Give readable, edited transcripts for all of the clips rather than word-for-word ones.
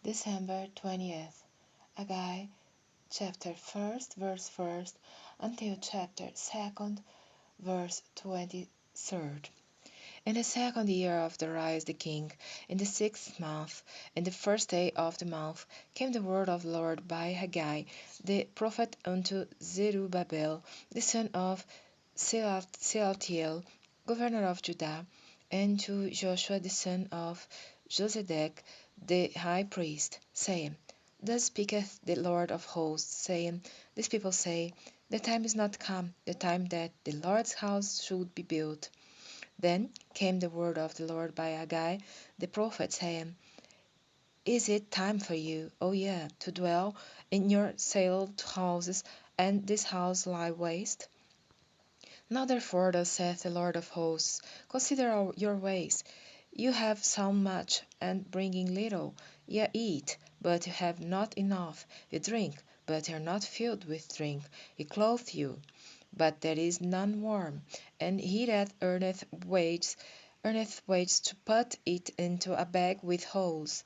December 20th, Haggai chapter 1st, verse 1st, until chapter 2nd, verse 23rd. In the second year of Darius the king, in the 6th month, in the first day of the month, came the word of the Lord by Haggai the prophet unto Zerubbabel, the son of Shealtiel, governor of Judah, and to Joshua the son of Josedech, the high priest, saying, Thus speaketh the Lord of hosts, saying, These people say, The time is not come, the time that the Lord's house should be built. Then came the word of the Lord by Haggai the prophet, saying, Is it time for you, O ye, to dwell in your settled houses, and this house lie waste? Now therefore, thus saith the Lord of hosts, Consider your ways. You have sown much, and bringing little. Ye eat, but you have not enough. You drink, but ye are not filled with drink. Ye clothe you, but there is none warm. And he that earneth wages to put it into a bag with holes.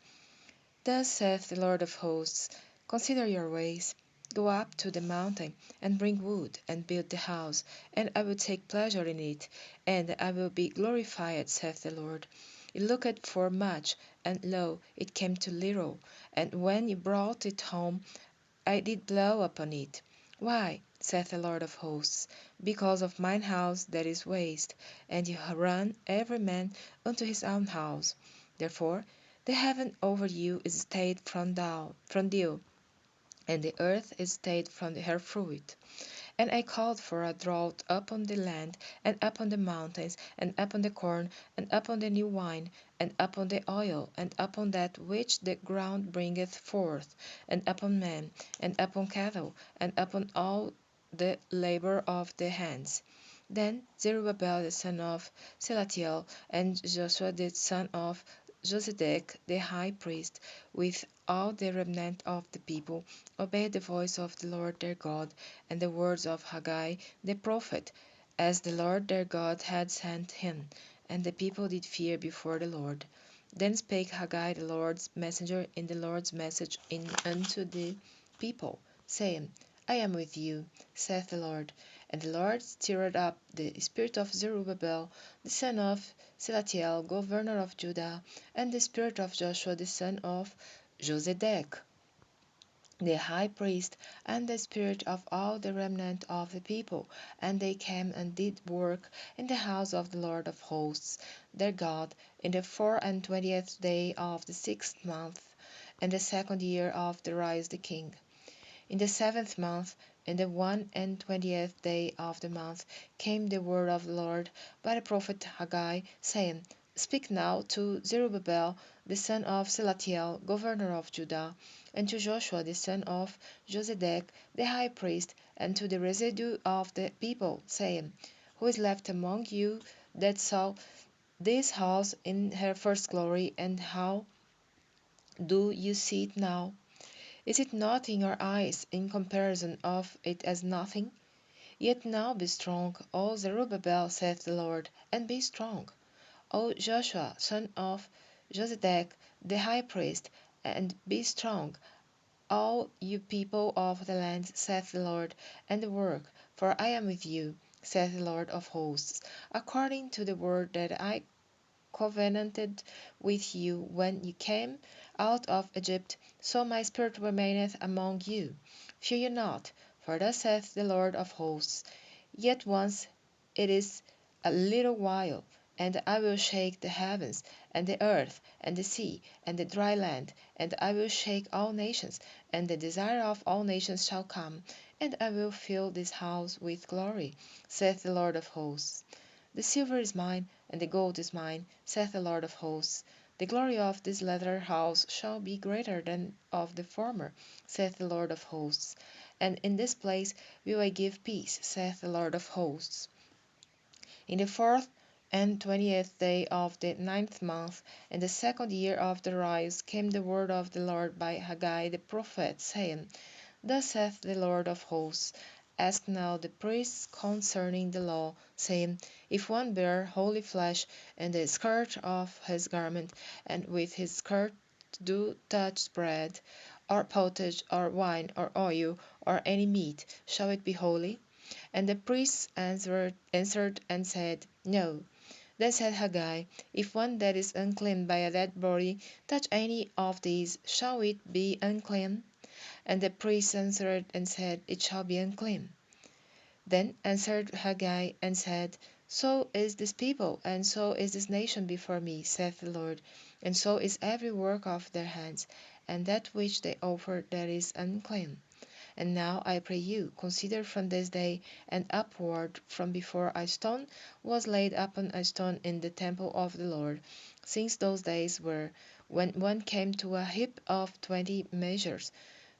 Thus saith the Lord of hosts, Consider your ways. Go up to the mountain, and bring wood, and build the house, and I will take pleasure in it, and I will be glorified, saith the Lord. Ye looked for much, and lo, it came to little, and when ye brought it home, I did blow upon it. Why, saith the Lord of hosts, because of mine house that is waste, and ye run every man unto his own house. Therefore the heaven over you is stayed from dew, and the earth is stayed from her fruit. And I called for a drought upon the land, and upon the mountains, and upon the corn, and upon the new wine, and upon the oil, and upon that which the ground bringeth forth, and upon men, and upon cattle, and upon all the labor of the hands. Then Zerubbabel the son of Shealtiel, and Joshua the son of Josedech the high priest, with all the remnant of the people, obeyed the voice of the Lord their God, and the words of Haggai the prophet, as the Lord their God had sent him. And the people did fear before the Lord. Then spake Haggai the Lord's messenger in the Lord's message unto the people, saying, I am with you, saith the Lord. And the Lord stirred up the spirit of Zerubbabel, the son of Shealtiel, governor of Judah, and the spirit of Joshua, the son of Josedech, the high priest, and the spirit of all the remnant of the people, and they came and did work in the house of the Lord of hosts, their God, in the 24th day of the 6th month, in the second year of Darius the king. In the 7th month, in the 21st day of the month, came the word of the Lord by the prophet Haggai, saying, Speak now to Zerubbabel the son of Shealtiel, governor of Judah, and to Joshua the son of Josedech the high priest, and to the residue of the people, saying, Who is left among you that saw this house in her first glory, and how do you see it now? Is it not in your eyes in comparison of it as nothing? Yet now be strong, O Zerubbabel, saith the Lord, and be strong, O Joshua, son of Josedech, the high priest, and be strong, all you people of the land, saith the Lord, and work, for I am with you, saith the Lord of hosts, according to the word that I covenanted with you when you came out of Egypt, so my spirit remaineth among you. Fear ye not, for thus saith the Lord of hosts, Yet once it is a little while, and I will shake the heavens, and the earth, and the sea, and the dry land, and I will shake all nations, and the desire of all nations shall come, and I will fill this house with glory, saith the Lord of hosts. The silver is mine, and the gold is mine, saith the Lord of hosts. The glory of this latter house shall be greater than of the former, saith the Lord of hosts. And in this place will I give peace, saith the Lord of hosts. In the 24th day of the 9th month, in the second year of Darius, came the word of the Lord by Haggai the prophet, saying, Thus saith the Lord of hosts, Ask now the priests concerning the law, saying, If one bear holy flesh in the skirt of his garment, and with his skirt do touch bread, or pottage, or wine, or oil, or any meat, shall it be holy? And the priests answered and said, No. Then said Haggai, If one that is unclean by a dead body touch any of these, shall it be unclean? And the priests answered and said, It shall be unclean. Then answered Haggai and said, So is this people, and so is this nation before me, saith the Lord, and so is every work of their hands, and that which they offer that is unclean. And now I pray you, consider from this day and upward from before a stone was laid upon a stone in the temple of the Lord, since those days were, when one came to a heap of 20 measures,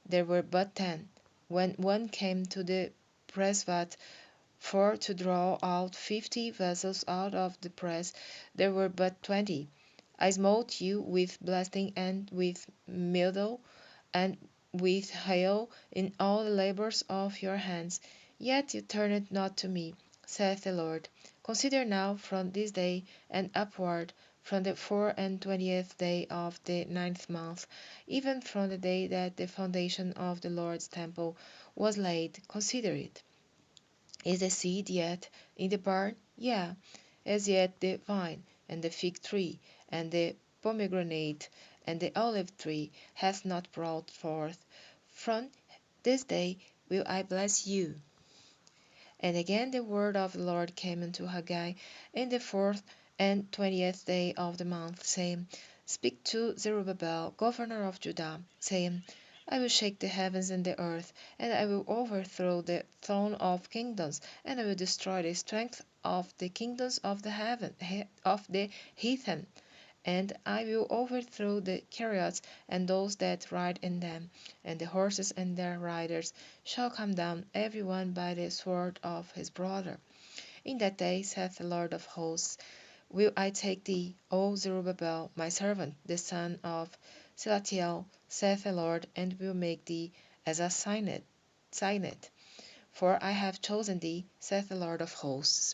there were but 10. When one came to the press-vat for to draw out 50 vessels out of the press, there were but 20. I smote you with blasting and with mildew and with hail in all the labors of your hands. Yet you turned not to me, saith the Lord. Consider now from this day and upward, from the 24th day of the 9th month, even from the day that the foundation of the Lord's temple was laid, consider it. Is the seed yet in the barn? Yea, as yet the vine, and the fig tree, and the pomegranate, and the olive tree hath not brought forth. From this day will I bless you. And again the word of the Lord came unto Haggai in the 24th day of the month, saying, Speak to Zerubbabel, governor of Judah, saying, I will shake the heavens and the earth, and I will overthrow the throne of kingdoms, and I will destroy the strength of the kingdoms of the heathen. And I will overthrow the chariots and those that ride in them, and the horses and their riders shall come down, every one by the sword of his brother. In that day, saith the Lord of hosts, will I take thee, O Zerubbabel, my servant, the son of Salatiel, saith the Lord, and will make thee as a signet. For I have chosen thee, saith the Lord of hosts.